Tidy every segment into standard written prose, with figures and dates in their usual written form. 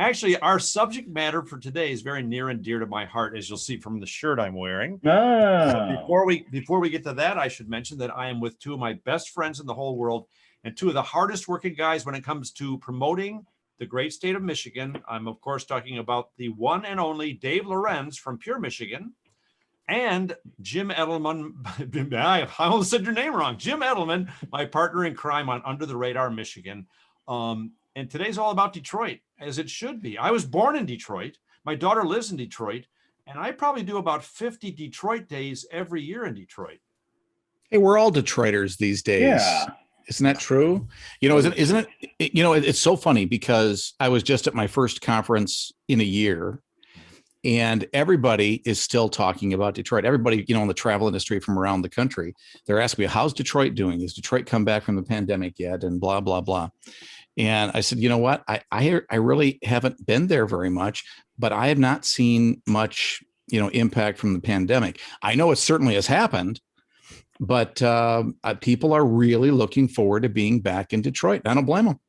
Actually, our subject matter for today is very near and dear to my heart, as you'll see from the shirt I'm wearing. But Oh, before we get to that, I should mention that I am with two of my best friends in the whole world and two of the hardest working guys when it comes to promoting the great state of Michigan. I'm, of course, talking about the one and only Dave Lorenz from Pure Michigan and Jim Edelman. I almost said your name wrong. Jim Edelman, my partner in crime on Under the Radar Michigan. And today's all about Detroit, as it should be. I was born in Detroit. My daughter lives in Detroit. And I probably do about 50 Detroit days every year in Detroit. Hey, we're all Detroiters these days. yeah. Isn't that true? Isn't it? It's so funny because I was just at my first conference in a year, and everybody is still talking about Detroit. Everybody, in the travel industry from around the country, they're asking me, how's Detroit doing? Has Detroit come back from the pandemic yet? And blah, blah, blah. And I said, you know what? I really haven't been there very much, but I have not seen much, impact from the pandemic. I know it certainly has happened, but people are really looking forward to being back in Detroit. I don't blame them.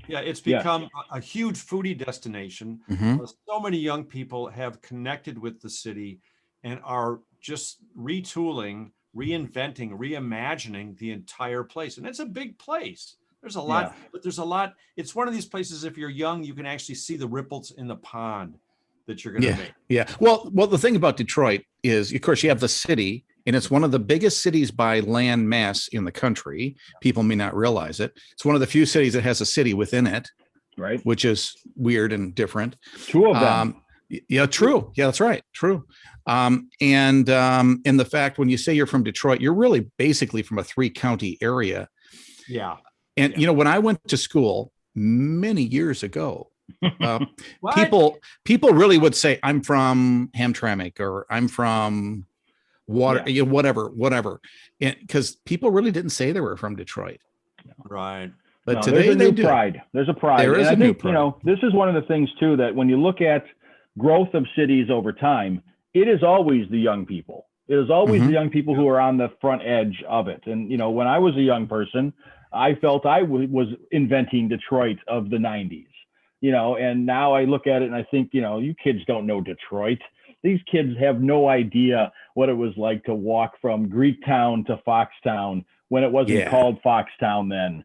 Yeah, it's become a huge foodie destination. Mm-hmm. So many young people have connected with the city and are just retooling, reinventing, reimagining the entire place. And it's a big place. There's a lot, but there's a lot. It's one of these places, if you're young, you can actually see the ripples in the pond that you're going to make. Yeah. Well, the thing about Detroit is, of course, you have the city, and it's one of the biggest cities by land mass in the country. People may not realize it. It's one of the few cities that has a city within it, Right. which is weird and different. Two of them. Yeah, true. Yeah, that's right. True. And the fact when you say you're from Detroit, you're really basically from a 3-county area. Yeah. And, when I went to school many years ago, people really would say, I'm from Hamtramck, or I'm from whatever. Because people really didn't say they were from Detroit. Right. But today there's a new pride. There's a pride. There is a new pride. This is one of the things too, that when you look at growth of cities over time, it is always the young people. It is always the young people who are on the front edge of it. And, when I was a young person, I felt I was inventing Detroit of the 90s, and now I look at it and I think, you kids don't know Detroit. These kids have no idea what it was like to walk from Greektown to Foxtown when it wasn't called Foxtown then.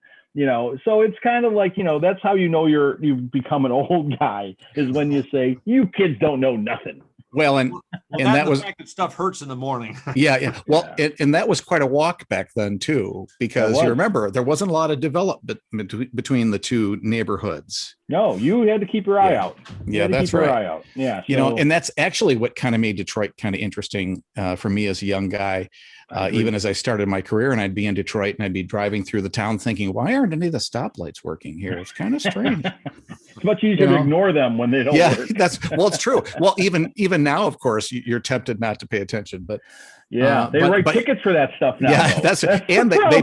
So it's kind of like, that's how you've become an old guy, is when you say, you kids don't know nothing. Well, and that was the fact that stuff hurts in the morning. Yeah. Well, and that was quite a walk back then too, because you remember there wasn't a lot of development between the two neighborhoods. No, you had to keep your eye out. That's right. Your eye out. Yeah. And that's actually what kind of made Detroit kind of interesting for me as a young guy. Even as I started my career, and I'd be in Detroit and I'd be driving through the town thinking, why aren't any of the stoplights working here? It's kind of strange. It's much easier to ignore them when they don't work. It's true. Well, even now, of course, you're tempted not to pay attention, but they write tickets for that stuff now. Yeah, that's and they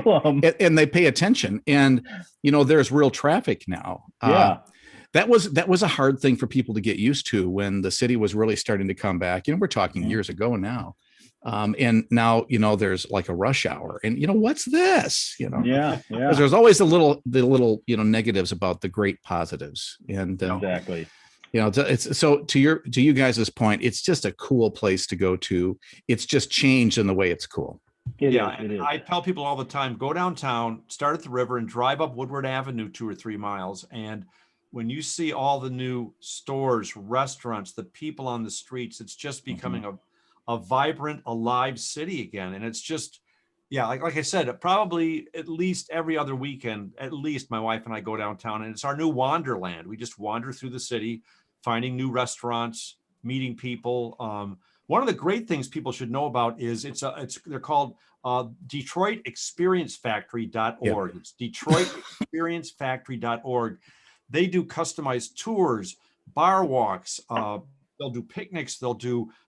pay attention, and there's real traffic now. That was a hard thing for people to get used to when the city was really starting to come back. We're talking years ago now. And now, there's like a rush hour, and what's this, because there's always the little, negatives about the great positives. And exactly, it's so to you guys' point, it's just a cool place to go to. It's just changed in the way it's cool. It is. I tell people all the time, go downtown, start at the river and drive up Woodward Avenue 2 or 3 miles. And when you see all the new stores, restaurants, the people on the streets, it's just becoming a vibrant, alive city again. And it's just, like I said, probably at least every other weekend, at least my wife and I go downtown, and it's our new wanderland. We just wander through the city, finding new restaurants, meeting people. One of the great things people should know about is they're called DetroitExperienceFactory.org. It's DetroitExperienceFactory.org. They do customized tours, bar walks, they'll do picnics.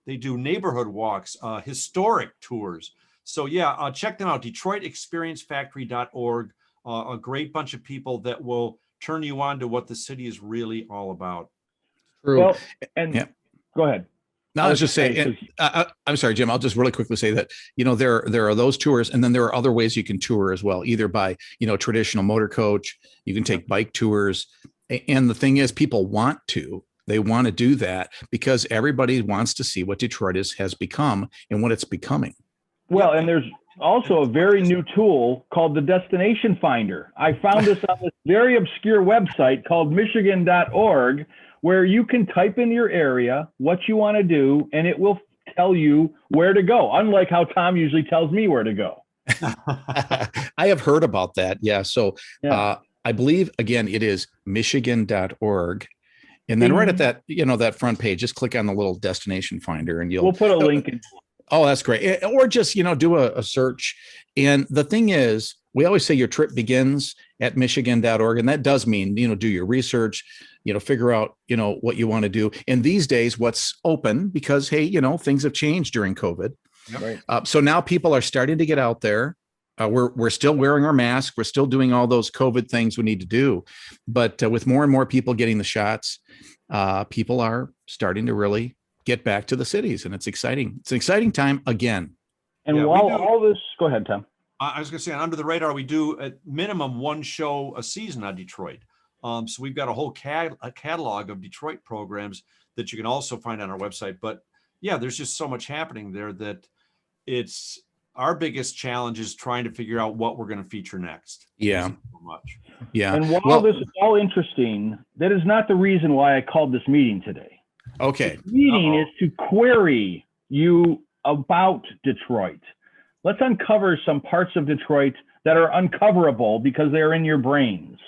They do neighborhood walks, historic tours. So check them out. DetroitExperienceFactory.org. A great bunch of people that will turn you on to what the city is really all about. True. Well, go ahead. No, I was just saying. I'm sorry, Jim. I'll just really quickly say that there are those tours, and then there are other ways you can tour as well, either by traditional motor coach. You can take bike tours. And the thing is, people they want to do that because everybody wants to see what Detroit has become and what it's becoming. Well, and there's also a very new tool called the Destination Finder. I found this on this very obscure website called Michigan.org, where you can type in your area, what you want to do, and it will tell you where to go, unlike how Tom usually tells me where to go. I have heard about that. Yeah. So I believe, again, it is Michigan.org. And then right at that, that front page, just click on the little destination finder and we'll put a link in. Oh, that's great. Or just, do a search. And the thing is, we always say your trip begins at Michigan.org. And that does mean, do your research, figure out, what you want to do. And these days, what's open because, hey, things have changed during COVID. Right. So now people are starting to get out there. We're still wearing our mask. We're still doing all those COVID things we need to do. But with more and more people getting the shots, people are starting to really get back to the cities. And it's exciting. It's an exciting time again. And while all this, go ahead, Tom. I was going to say, under the radar, we do at minimum one show a season on Detroit. So we've got a whole catalog of Detroit programs that you can also find on our website. But yeah, there's just so much happening there that it's our biggest challenge is trying to figure out what we're going to feature next. Yeah. So much. Yeah. And while this is all interesting, that is not the reason why I called this meeting today. Okay. This meeting is to query you about Detroit. Let's uncover some parts of Detroit that are uncoverable because they're in your brains.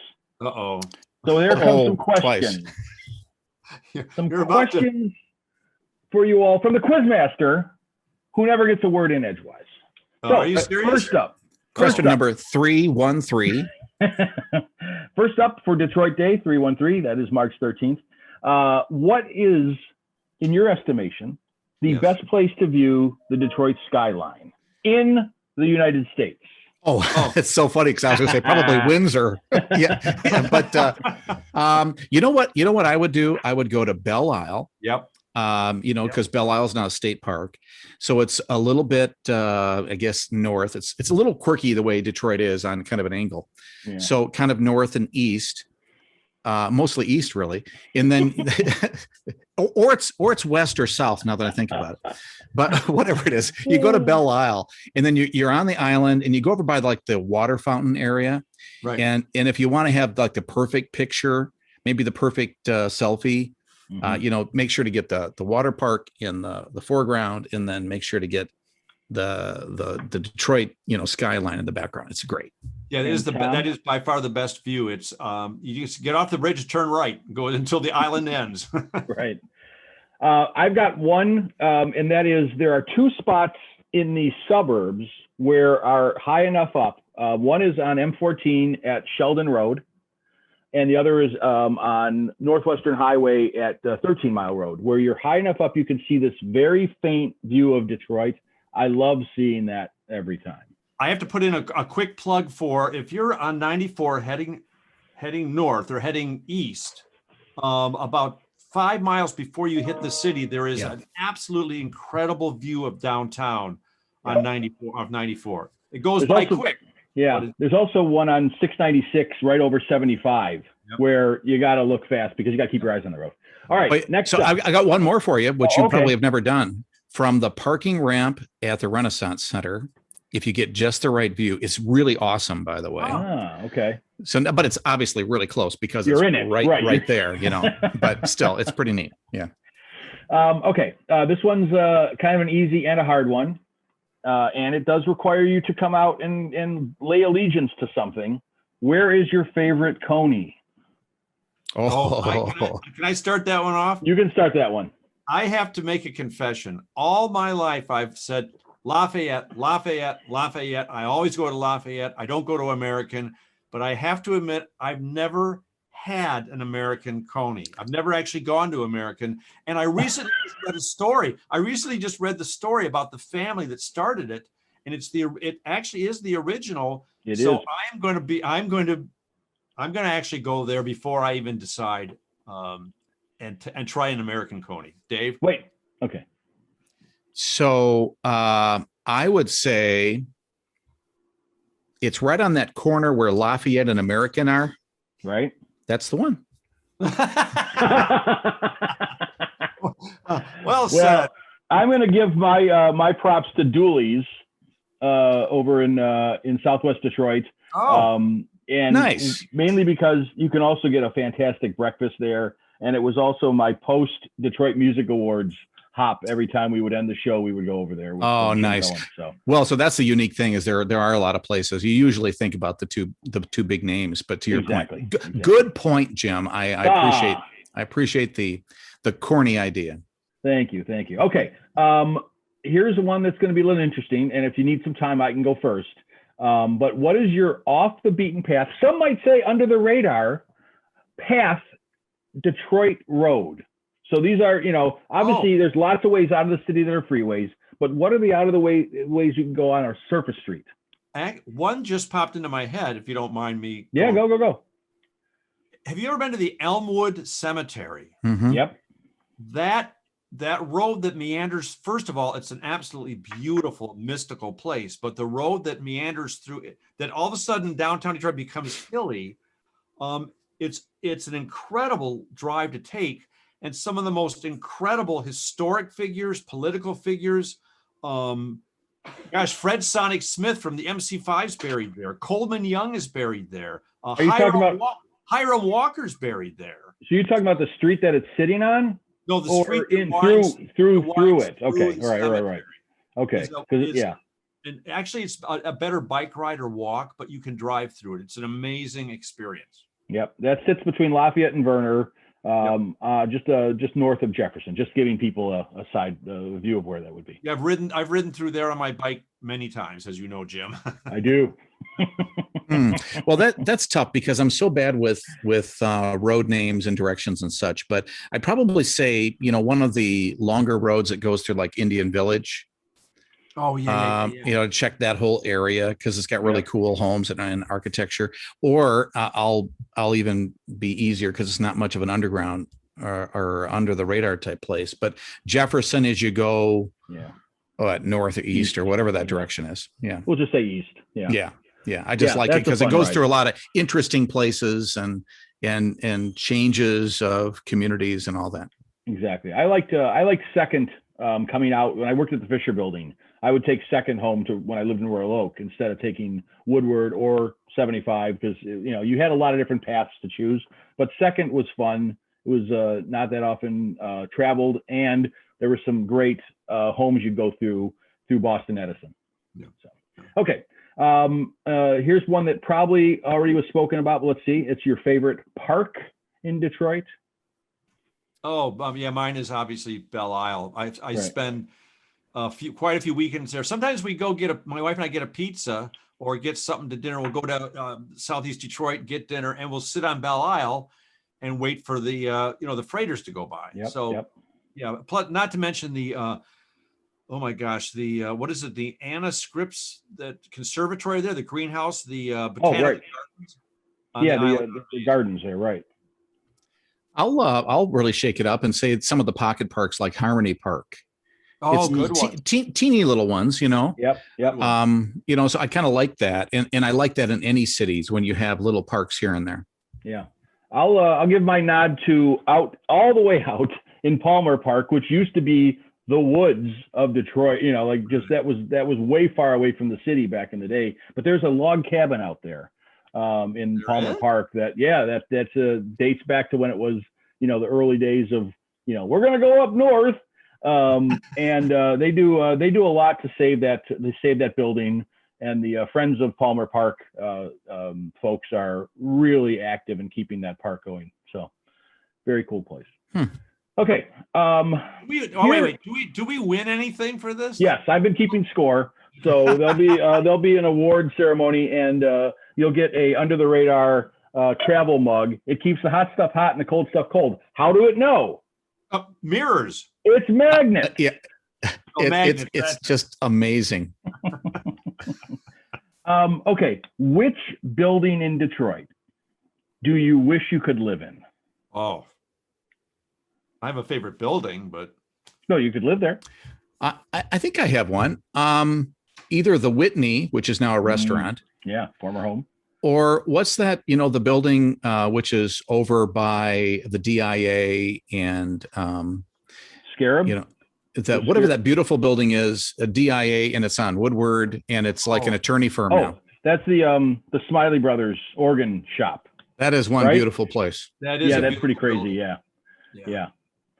Uh-oh. So there comes some questions. Some questions for you all from the Quizmaster, who never gets a word in edgewise. So, are you serious? First up. Question number 313. First up for Detroit Day, 313, that is March 13th. What is, in your estimation, the best place to view the Detroit skyline in the United States? Oh, it's so funny because I was going to say probably Windsor. But you know what I would do? I would go to Belle Isle. Yep. Because Belle Isle is now a state park. So it's a little bit, I guess, north. It's a little quirky the way Detroit is on kind of an angle. Yeah. So kind of north and east, mostly east, really. And then, or it's west or south now that I think about it. But whatever it is, you go to Belle Isle and then you're on the island and you go over by like the water fountain area. Right. And if you want to have like the perfect picture, maybe the perfect selfie, make sure to get the water park in the foreground, and then make sure to get the Detroit, skyline in the background. It's great. Yeah, that is by far the best view. It's you just get off the bridge, turn right, go until the island ends. Right. I've got one, and that is there are two spots in the suburbs where are high enough up. One is on M14 at Sheldon Road, and the other is on Northwestern Highway at 13 Mile Road, where you're high enough up you can see this very faint view of Detroit. I love seeing that every time. I have to put in a quick plug for if you're on 94 heading north or heading east, about 5 miles before you hit the city, there is an absolutely incredible view of downtown on 94. It goes by quick. Yeah, there's also one on 696 right over 75 where you got to look fast because you got to keep your eyes on the road. All right, Wait, next so up. I got one more for you, which you probably have never done. From the parking ramp at the Renaissance Center, if you get just the right view, it's really awesome, by the way. Okay. So, but it's obviously really close because you're it's in it, right there, but still, it's pretty neat. Yeah. Okay. This one's kind of an easy and a hard one. And it does require you to come out and lay allegiance to something. Where is your favorite Coney? Can I start that one off? You can start that one. I have to make a confession. All my life, I've said Lafayette, Lafayette, Lafayette. I always go to Lafayette. I don't go to American, but I have to admit, I've never had an American Coney. I've never actually gone to American. And I recently just read a story. I recently just read the story about the family that started it. And it actually is the original. It so is. I'm going to actually go there before I even decide and try an American Coney. Dave? Wait. Okay. So I would say it's right on that corner where Lafayette and American are. Right. That's the one. Well said. I'm going to give my props to Dooley's over in Southwest Detroit. Oh, And Nice. mainly because you can also get a fantastic breakfast there. And it was also my post Detroit Music Awards hop. Every time we would end the show, we would go over there. With Oh, Jim nice. Cohen, so Well, so that's the unique thing is there are a lot of places. You usually think about the two big names, but to your Exactly. point, good point, Jim. I appreciate the corny idea. Thank you. Okay. Here's one that's going to be a little interesting. And if you need some time, I can go first. But what is your off the beaten path? Some might say under the radar path, Detroit road. So these are, obviously there's lots of ways out of the city that are freeways, but what are the out of the way ways you can go on our surface street? One just popped into my head, if you don't mind me. Yeah, go. Have you ever been to the Elmwood Cemetery? Mm-hmm. Yep. That road that meanders, first of all, it's an absolutely beautiful, mystical place, but the road that meanders through it, that all of a sudden downtown Detroit becomes hilly, it's an incredible drive to take. And some of the most incredible historic figures, political figures, Fred Sonic Smith from the MC5's buried there. Coleman Young is buried there. Are you talking about Hiram Walker's buried there? So you're talking about the street that it's sitting on? No, the or street in through it. Okay, right. Okay, yeah. And actually, it's a better bike ride or walk, but you can drive through it. It's an amazing experience. Yep, that sits between Lafayette and Verner, just north of Jefferson. Just giving people a side view of where that would be. Yeah, I've ridden through there on my bike many times, as you know, Jim. I do. Well, that's tough because I'm so bad with road names and directions and such. But I'd probably say, one of the longer roads that goes through like Indian Village. Oh yeah. Check that whole area because it's got really cool homes and architecture. Or I'll even be easier because it's not much of an underground or under the radar type place. But Jefferson, as you go, north or east or whatever that direction is. Yeah, we'll just say east. Yeah. Yeah, I just like it because it goes through a lot of interesting places and changes of communities and all that. Exactly. I liked Second coming out when I worked at the Fisher Building. I would take Second home to when I lived in Royal Oak instead of taking Woodward or 75 because you had a lot of different paths to choose. But Second was fun. It was not that often traveled, and there were some great homes you'd go through Boston Edison. Yeah. So, okay. Here's one that probably already was spoken about, but let's see. It's your favorite park in Detroit. Oh, yeah, mine is obviously Belle Isle. I spend quite a few weekends there. Sometimes we go my wife and I get a pizza or get something to dinner. We'll go to Southeast Detroit, get dinner, and we'll sit on Belle Isle and wait for the the freighters to go by. Yeah. Plus, not to mention the oh my gosh, the what is it? The Anna Scripps, that conservatory there, the greenhouse, the botanical gardens. The gardens there, right? I'll really shake it up and say some of the pocket parks like Harmony Park. Oh, it's good one. Teeny little ones, Yep. So I kind of like that, and I like that in any cities when you have little parks here and there. Yeah, I'll give my nod to all the way out in Palmer Park, which used to be the woods of Detroit. That was way far away from the city back in the day. But there's a log cabin out there in Palmer Park that dates back to when it was the early days of we're gonna go up north. And they do a lot to save that building, and the Friends of Palmer Park folks are really active in keeping that park going. So very cool place. Okay. Wait. Do we win anything for this? Yes, I've been keeping score. So there'll be an award ceremony, and you'll get a under the radar travel mug. It keeps the hot stuff hot and the cold stuff cold. How do it know? Mirrors. It's magnet. Yeah. It's just amazing. Okay. Which building in Detroit do you wish you could live in? Oh, I have a favorite building, but no, you could live there. I think I have one. Either the Whitney, which is now a restaurant. Yeah, former home. Or what's that, the building which is over by the DIA and Scarab. whatever that beautiful building is, a DIA, and it's on Woodward, and it's like an attorney firm now. That's the Smiley Brothers organ shop. That is one beautiful place. That is that's pretty crazy. Yeah.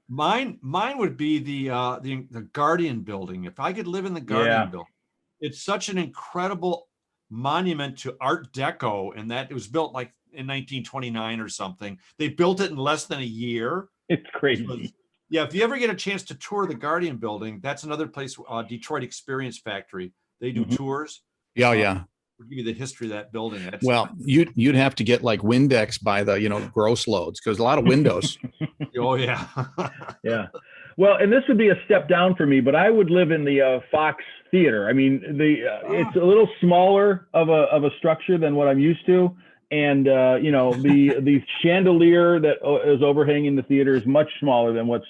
Mine would be the Guardian building. If I could live in the Guardian building, it's such an incredible monument to Art Deco, and that it was built like in 1929 or something. They built it in less than a year. It's crazy. If you ever get a chance to tour the Guardian building, that's another place, Detroit Experience Factory. They do tours. Yeah. We'll give you the history of that building. You'd have to get like Windex by the gross loads, because a lot of windows. Oh yeah. Yeah. Well, and this would be a step down for me, but I would live in the Fox Theater. I mean, it's a little smaller of a structure than what I'm used to, and the chandelier that is overhanging the theater is much smaller than what's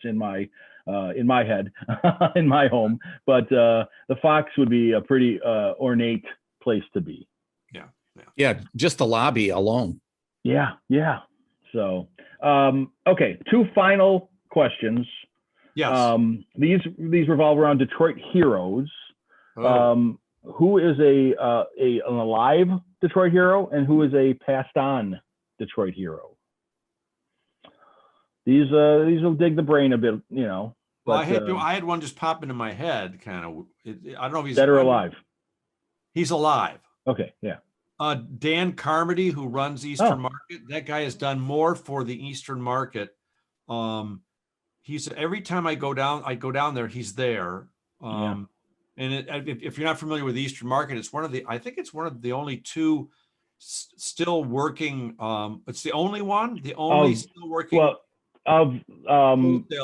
in my head in my home. But the Fox would be a pretty ornate place to be. Yeah, just the lobby alone. Yeah. So okay, 2 final questions. Yes. These revolve around Detroit heroes. Who is an alive Detroit hero, and who is a passed on Detroit hero? These will dig the brain a bit, Well, I had one just pop into my head, kind of. I don't know if he's dead or alive. He's alive. Okay, yeah. Dan Carmody, who runs Eastern Market, that guy has done more for the Eastern Market. He's every time I go down there, he's there. And if you're not familiar with Eastern Market, it's one of the only 2 still working. It's the only one, still working. Well, of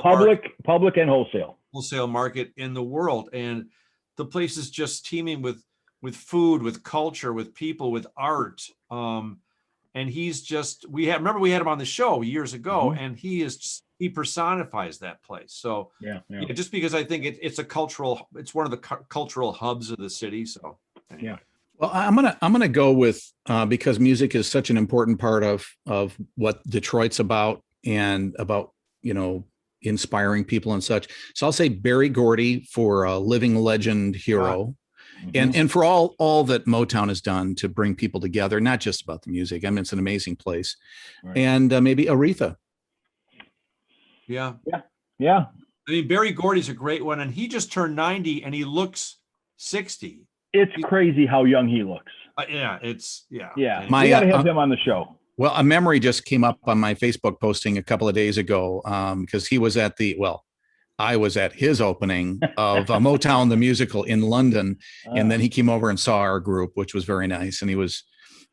public and wholesale market in the world, and the place is just teeming with food, with culture, with people, with art. And he's just, we had him on the show years ago, and he personifies that place. So just because I think it's one of the cultural hubs of the city. So anyway. Well, I'm gonna go with because music is such an important part of what Detroit's about, and about inspiring people and such. So I'll say Berry Gordy for a living legend hero. And for all that Motown has done to bring people together, not just about the music. I mean, it's an amazing place. Right. And maybe Aretha. Yeah. I mean, Berry Gordy's a great one, and he just turned 90, and he looks 60. It's crazy how young he looks. Yeah. We got to have him on the show. Well, a memory just came up on my Facebook posting a couple of days ago, because he was I was at his opening of Motown the Musical in London, and then he came over and saw our group, which was very nice. And he was,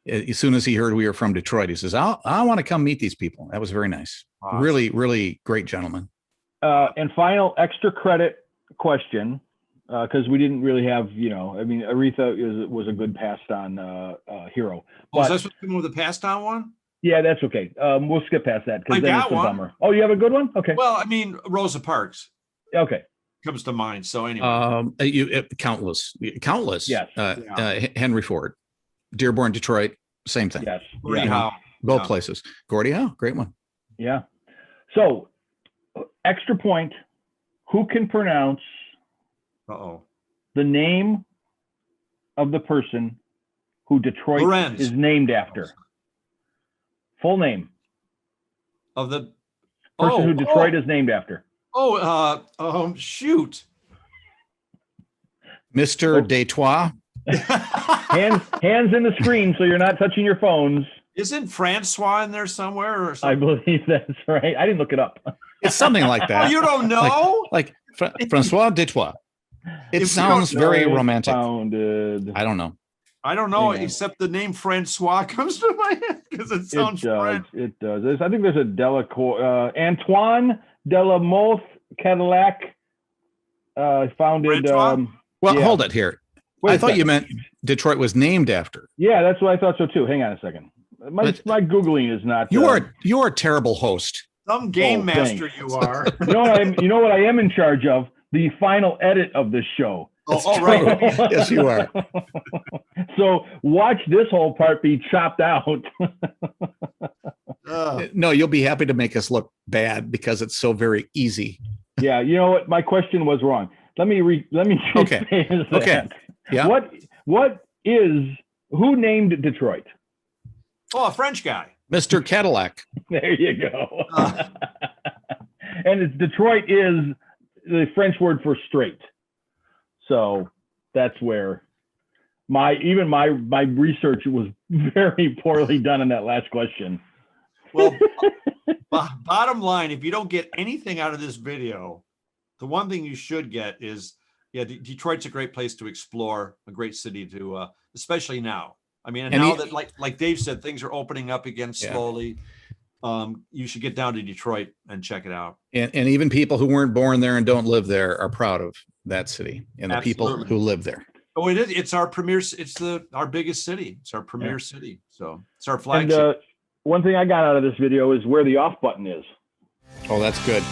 as soon as he heard we were from Detroit, he says, I want to come meet these people. That was very nice. Awesome. Really, really great gentleman. And final extra credit question, because we didn't really have, Aretha was a good passed on hero. But, is that supposed to come with a passed on one? Yeah, that's okay. We'll skip past that because then it's a one. bummer. Oh, you have a good one? Okay. Well, I mean, Rosa Parks. Okay. Comes to mind. So anyway. Countless. Yes. Henry Ford, Dearborn, Detroit, same thing. Yes. Gordie Howe. Both places. Gordie Howe, great one. Yeah. So, extra point. Who can pronounce the name of the person who Detroit Lorenz is named after? Full name of the person who Detroit is named after. Shoot. Mr. Detroit. Hands in the screen so you're not touching your phones. Isn't Francois in there somewhere or something? I believe that's right. I didn't look it up. It's something like that. Oh, you don't know? Like Francois Detroit. It sounds very romantic. Founded. I don't know. I don't know, except the name Francois comes to my head because it sounds French. It does. I think there's a Antoine Delamothe Cadillac founded. Hold it here. I thought you meant Detroit was named after. Yeah, that's what I thought so too. Hang on a second. My Googling is not. You're a terrible host. Some game master you are. You know what I am in charge of? The final edit of this show. Oh, right. Yes, you are. So watch this whole part be chopped out. No, you'll be happy to make us look bad because it's so very easy. Yeah, you know what? My question was wrong. Let me Okay. rephrase that. Okay. Yeah. Who named Detroit? Oh, a French guy. Mr. Cadillac. There you go. And Detroit is the French word for straight. So that's where my research was very poorly done in that last question. Well, bottom line, if you don't get anything out of this video, the one thing you should get is, Detroit's a great place to explore, a great city to, especially now. I mean, and now that, like Dave said, things are opening up again slowly. You should get down to Detroit and check it out. And even people who weren't born there and don't live there are proud of that city and the Absolutely. people who live there. Oh, it is. It's our premier. It's our biggest city. It's our premier city. So it's our flagship. And one thing I got out of this video is where the off button is. Oh, that's good.